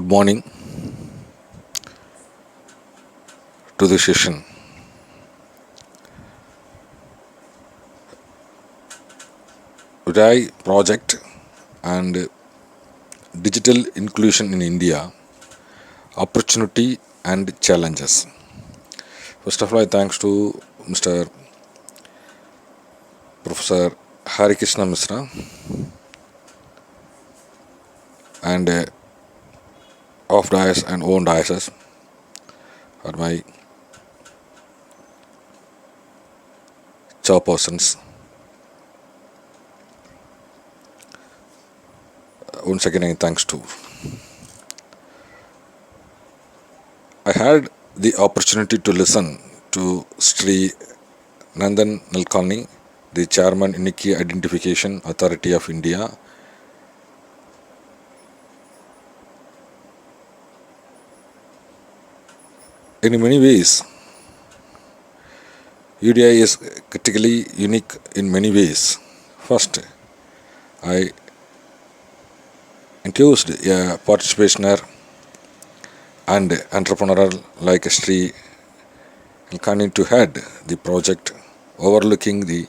Good morning to the session. UIDAI project and digital inclusion in India, opportunity and challenges. First of all, thanks to Mr. Professor Hari Krishna Misra and off dias and on dias are my chairpersons. Once again, thanks to. I had the opportunity to listen to Sri Nandan Nalkani, the Chairman Unique Identification Authority of India. In many ways, UDI is critically unique in many ways. First, I enthused a participationer and entrepreneurial like Sri Elkani to head the project overlooking the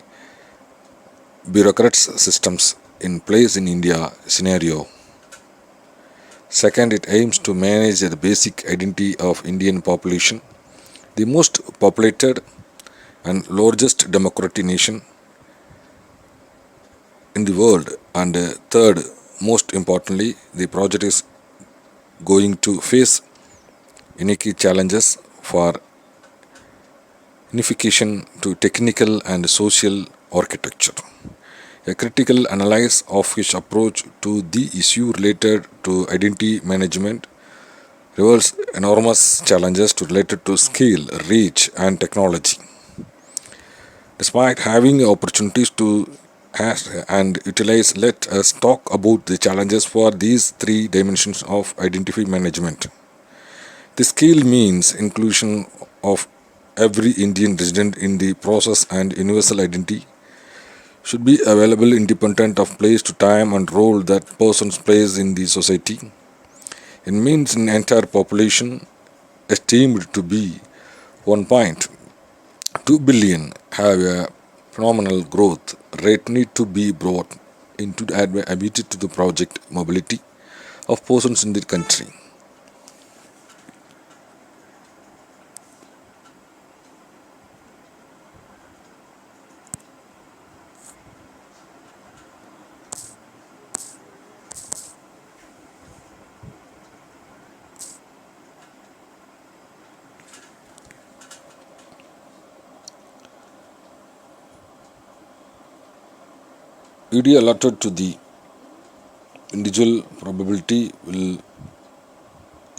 bureaucrats systems in place in India scenario. Second, it aims to manage the basic identity of Indian population, the most populated and largest democratic nation in the world. And third, most importantly, the project is going to face unique challenges for unification to technical and social architecture. A critical analysis of his approach to the issue related to identity management reveals enormous challenges related to scale, reach, and technology. Despite having opportunities to ask and utilize, let us talk about the challenges for these three dimensions of identity management. The scale means inclusion of every Indian resident in the process and universal identity should be available independent of place to time and role that persons plays in the society. It means an entire population esteemed to be 1.2 billion have a phenomenal growth rate need to be brought into the ability to the project mobility of persons in the country. UD allotted to the individual probability will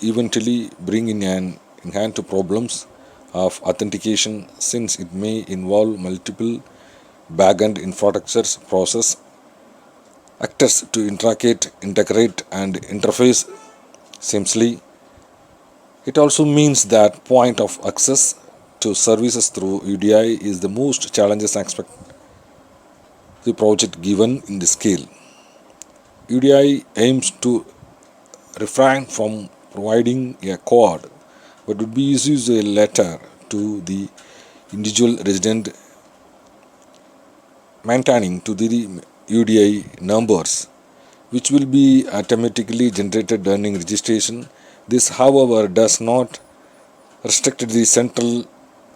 eventually bring in an hand to problems of authentication since it may involve multiple backend infrastructures process actors to integrate and interface seamlessly. It also means that point of access to services through UDI is the most challenging aspect of the project given in the scale. UDI aims to refrain from providing a code but would be issues a letter to the individual resident maintaining to the UDI numbers which will be automatically generated during registration. This, however, does not restrict the central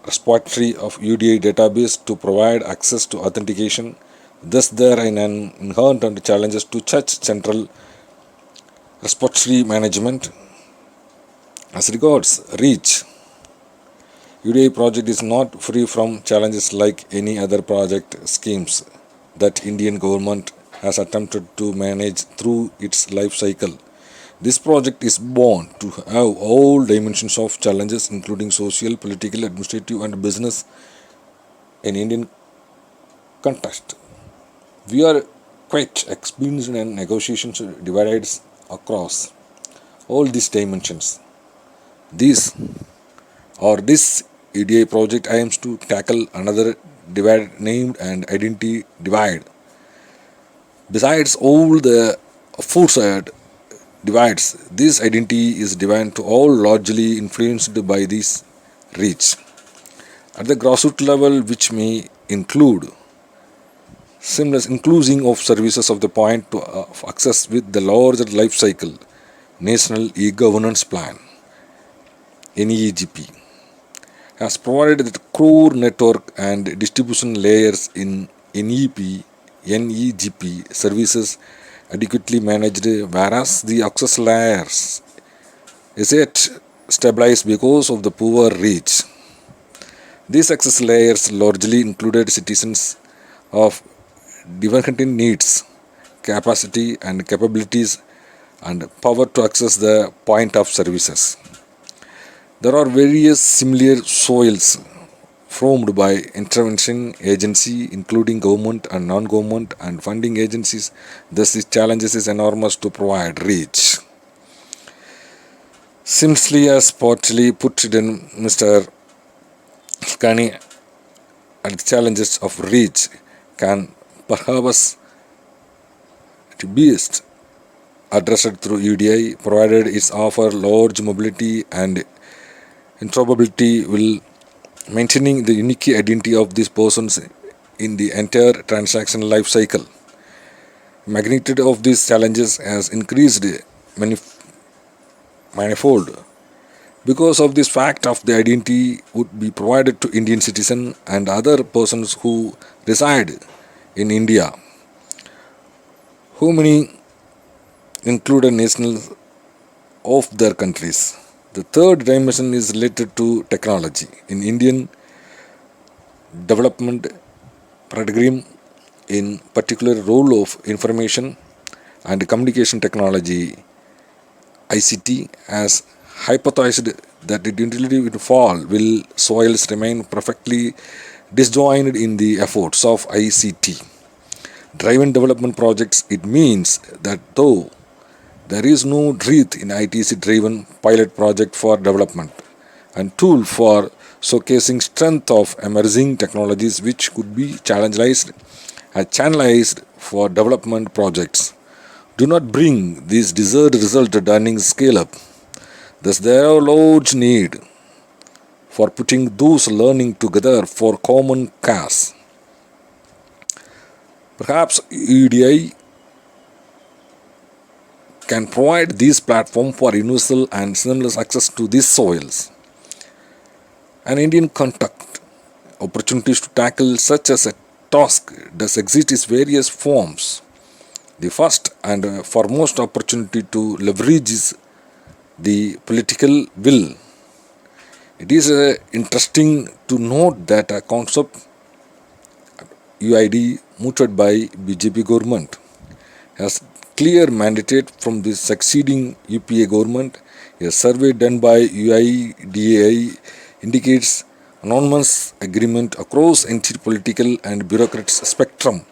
repository of UDI database to provide access to authentication. Thus, there are inherent challenges to such central repository management. As regards reach, UDI project is not free from challenges like any other project schemes that Indian government has attempted to manage through its life cycle. This project is born to have all dimensions of challenges including social, political, administrative and business in Indian context. We are quite experienced in negotiations divided across all these dimensions. This EDI project aims to tackle another divide named and identity divide. Besides all the aforesaid, divides. This identity is divine to all largely influenced by this reach. At the grassroots level, which may include seamless including of services of the point to of access with the larger life cycle National E-Governance Plan NEGP has provided the core network and distribution layers in NEGP services adequately managed, whereas the access layers is yet stabilized because of the poor reach. These access layers largely included citizens of different needs, capacity and capabilities and power to access the point of services. There are various similar soils formed by intervention agency including government and non-government and funding agencies. Thus the challenges is enormous to provide reach. Simply as partly put in Mr. Kani at the challenges of reach can perhaps be addressed through UDI provided its offer large mobility and interoperability will maintaining the unique identity of these persons in the entire transaction life cycle. Magnitude of these challenges has increased manifold. Because of this fact of the identity would be provided to Indian citizen and other persons who reside in India, who many included nationals of their countries. The third dimension is related to technology. In Indian development paradigm, in particular role of information and communication technology ICT has hypothesized that the utility will fall will soils remain perfectly disjoined in the efforts of ICT driven development projects. It means that though there is no breadth in ITC driven pilot project for development and tool for showcasing strength of emerging technologies which could be channelized for development projects do not bring this desired result at earning scale up. Thus there are large need for putting those learning together for common cause. Perhaps UDI can provide this platform for universal and seamless access to these soils. An Indian contact opportunities to tackle such as a task does exist in various forms. The first and foremost opportunity to leverage is the political will. It is interesting to note that a concept UID mooted by BJP government has clear mandate from the succeeding UPA government. A survey done by UIDAI indicates anonymous agreement across entire political and bureaucrats spectrum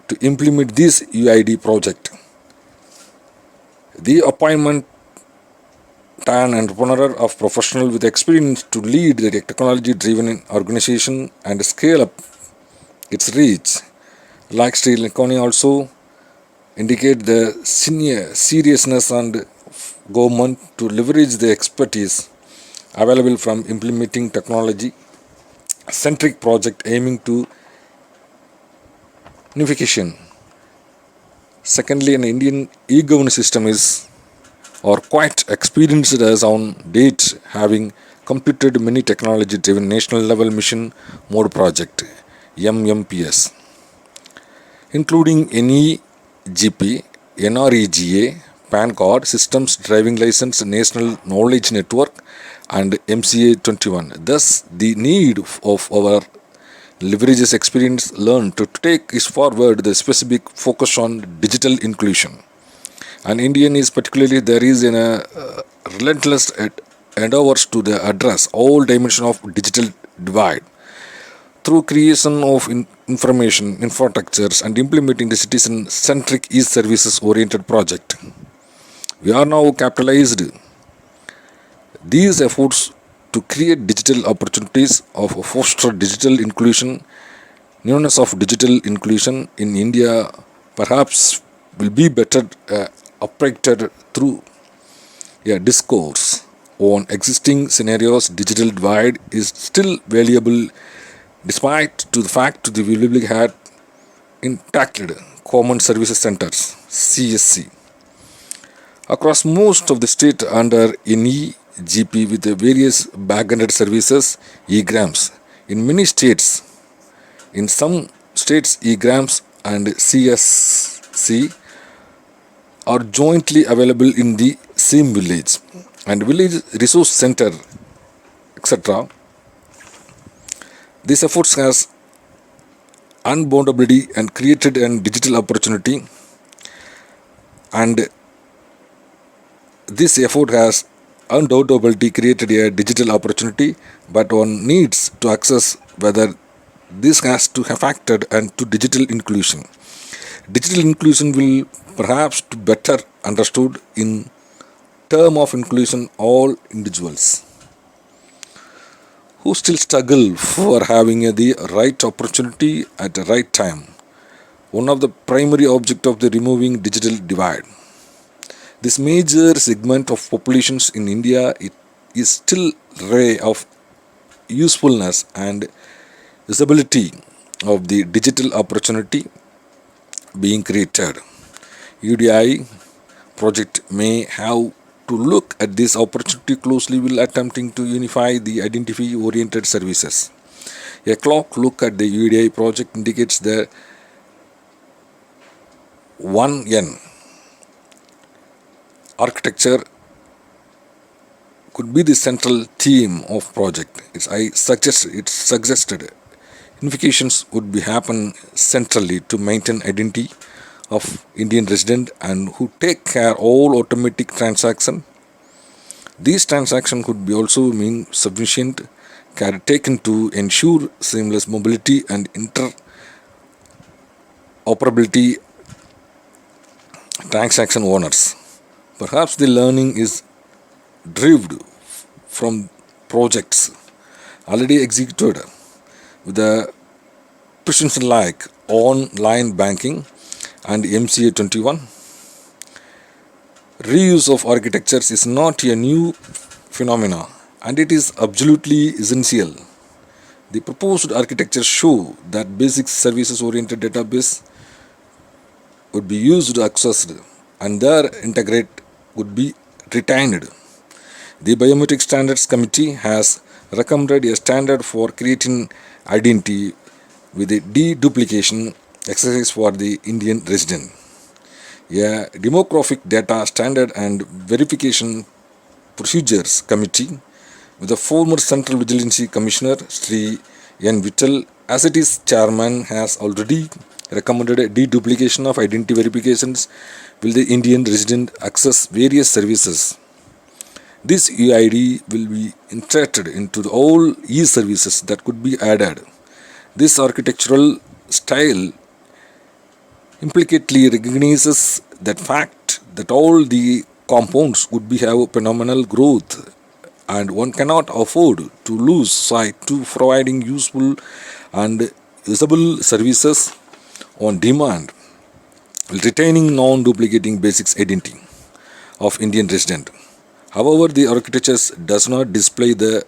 to implement this UID project. The appointment an entrepreneur of professional with experience to lead the technology-driven organization and scale up its reach. Like Sri Lankani also indicate the seriousness and government to leverage the expertise available from implementing technology-centric project aiming to unification. Secondly, an Indian e-governance system is or quite experienced as on date, having completed many technology-driven national level mission mode project MMPS, including NEGP, NREGA, PAN card, systems, driving license, national knowledge network, and MCA 21. Thus, the need of our leverages experience learned to take is forward the specific focus on digital inclusion. And Indian is particularly there is in a relentless endeavors to the address all dimension of digital divide through creation of information infrastructures and implementing the citizen-centric e-services oriented project. We are now capitalized these efforts to create digital opportunities of foster digital inclusion. Newness of digital inclusion in India perhaps will be better operated through A discourse on existing scenarios digital divide is still valuable despite to the fact the Republic had intact common services centers CSC across most of the state under an EGP with the various back-ended services egrams. In many states, in some states egrams and CSC are jointly available in the same village and village resource center etc. These efforts has unboundability and created a digital opportunity, and this effort has undoubtedly created a digital opportunity, but one needs to access whether this has to have factored into digital inclusion. Digital inclusion will perhaps to better understood in term of inclusion all individuals who still struggle for having the right opportunity at the right time. One of the primary objects of the removing digital divide. This major segment of populations in India it is still ray of usefulness and usability of the digital opportunity being created. UDI project may have to look at this opportunity closely while attempting to unify the identity oriented services. A clock look at the UIDAI project indicates that 1N architecture could be the central theme of project. It suggested unifications would be happen centrally to maintain identity of Indian resident and who take care all automatic transaction. These transactions could be also mean sufficient care taken to ensure seamless mobility and interoperability transaction owners. Perhaps the learning is derived from projects already executed with the precision like online banking and MCA 21. Reuse of architectures is not a new phenomena and it is absolutely essential. The proposed architecture show that basic services oriented database would be used accessed and their integrate would be retained. The Biometric Standards Committee has recommended a standard for creating identity with a deduplication exercise for the Indian resident. A demographic data standard and verification procedures committee with the former Central Vigilance Commissioner Sri N. Vittal as it is chairman has already recommended a deduplication of identity verifications will the Indian resident access various services. This UID will be integrated into all e-services that could be added. This architectural style implicitly recognizes that fact that all the compounds would be have phenomenal growth and one cannot afford to lose sight to providing useful and usable services on demand while retaining non-duplicating basics identity of Indian resident. However, the architecture does not display the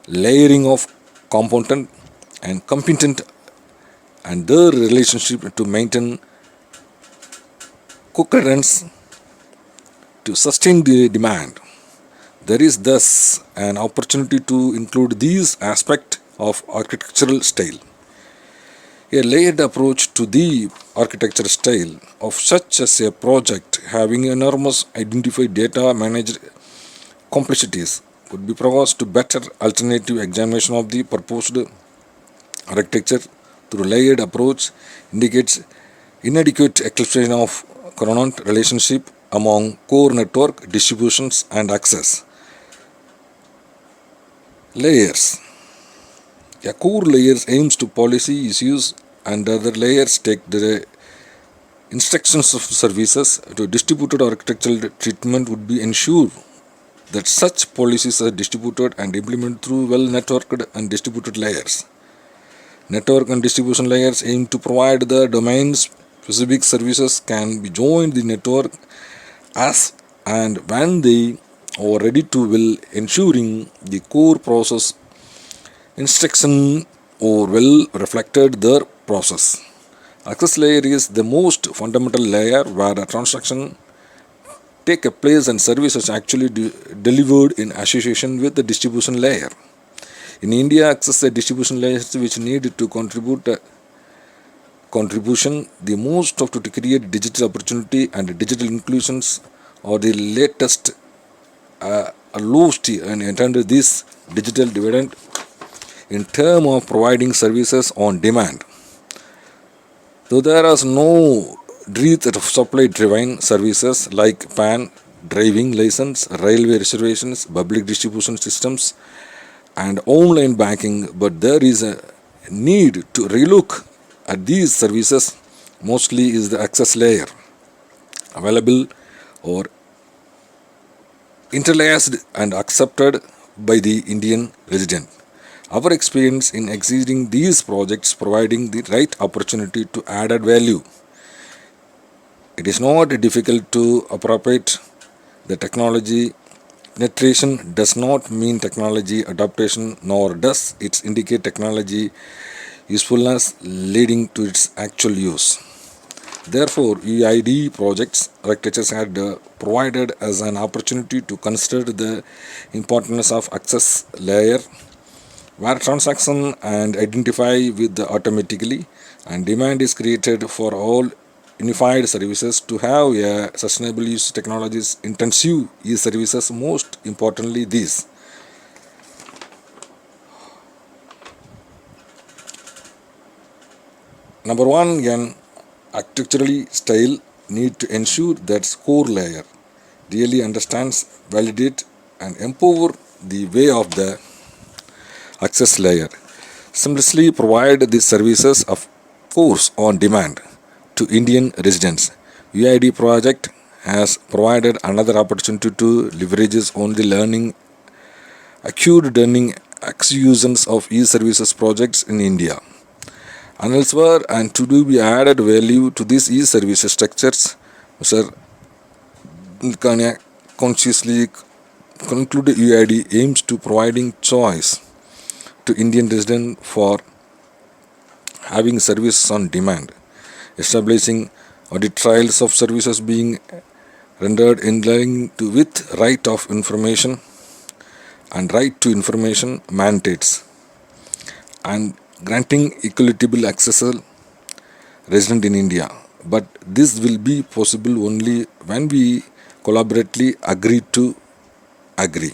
layering of component and competent and their relationship to maintain concurrence to sustain the demand. There is thus an opportunity to include these aspects of architectural style. A layered approach to the architecture style of such as a project having enormous identified data managed complexities could be proposed to better alternative examination of the proposed architecture through layered approach indicates inadequate explanation of coordinate relationship among core network distributions and access. Layers. A core layer aims to policy issues and other layers take the instructions of services to distributed architectural treatment would be ensure that such policies are distributed and implemented through well networked and distributed layers. Network and distribution layers aim to provide the domain specific services can be joined the network as and when they are ready to will ensuring the core process instruction or well reflected their process. Access layer is the most fundamental layer where a transaction take a place and services actually delivered in association with the distribution layer. In India, access the distribution layers which need to contribute contribution the most of to create digital opportunity and digital inclusions are the latest lowest and under this digital dividend in term of providing services on demand. Though there is no breadth of supply driven services like PAN, driving license, railway reservations, public distribution systems, and online banking, but there is a need to relook at these services. Mostly is the access layer available or interlaced and accepted by the Indian resident. Our experience in executing these projects providing the right opportunity to added value. It is not difficult to appropriate the technology. Penetration does not mean technology adaptation, nor does it indicate technology usefulness leading to its actual use. Therefore, UID projects architectures had provided as an opportunity to consider the importance of access layer where transaction and identify with the automatically and demand is created for all unified services to have a sustainable use technologies intensive e-services. Most importantly, these number one, an architecturally style need to ensure that core layer really understands, validate, and empower the way of the access layer. Seamlessly provide the services of course on demand to Indian residents. UID project has provided another opportunity to leverages on the learning acute learning executions of e-services projects in India and elsewhere and to do be added value to these e-services structures. Mr. Kanya consciously concluded UID aims to providing choice to Indian residents for having services on demand, establishing audit trials of services being rendered in line to with right of information and right to information mandates and granting equitable access resident in India. But this will be possible only when we collaboratively agree to agree.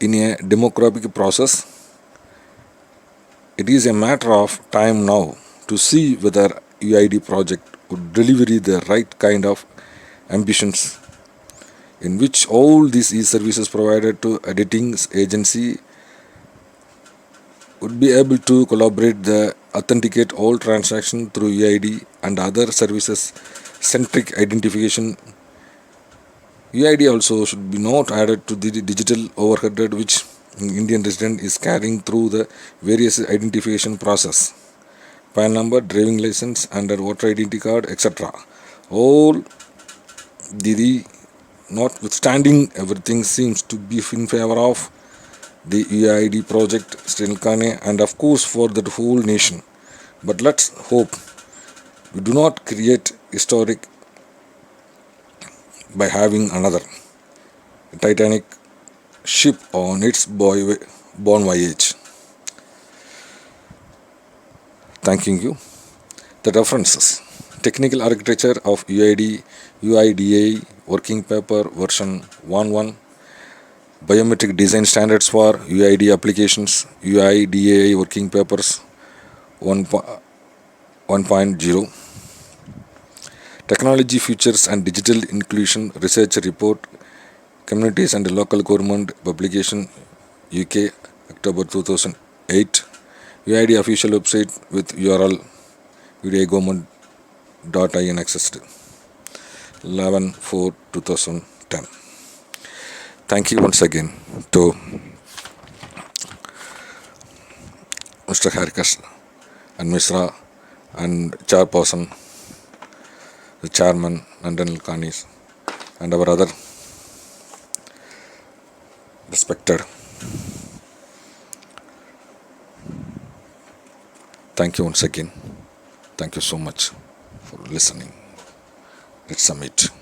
In a democratic process, it is a matter of time now to see whether UID project would deliver the right kind of ambitions in which all these e-services provided to editing agency would be able to collaborate the authenticate all transaction through UID and other services centric identification. UID also should be not added to the digital overhead which Indian resident is carrying through the various identification process. PAN number, driving license, and a voter identity card, etc. All the notwithstanding everything seems to be in favor of the UID project Sri Lanka and of course for the whole nation. But let's hope we do not create historic by having another Titanic ship on its born voyage. Thanking you. The references. Technical Architecture of UIDAI Working Paper version 1.1. Biometric Design Standards for UID Applications UIDAI Working Papers 1.0. Technology Futures and Digital Inclusion Research Report Communities and Local Government Publication UK October 2008. UID official website with URL uidaigovernment.in accessed 11/4/2010. Thank you once again to Mr. Harikas and Misra and Chairperson, the Chairman Nandan Kanis and our other respected. Thank you once again. Thank you so much for listening. Let's submit.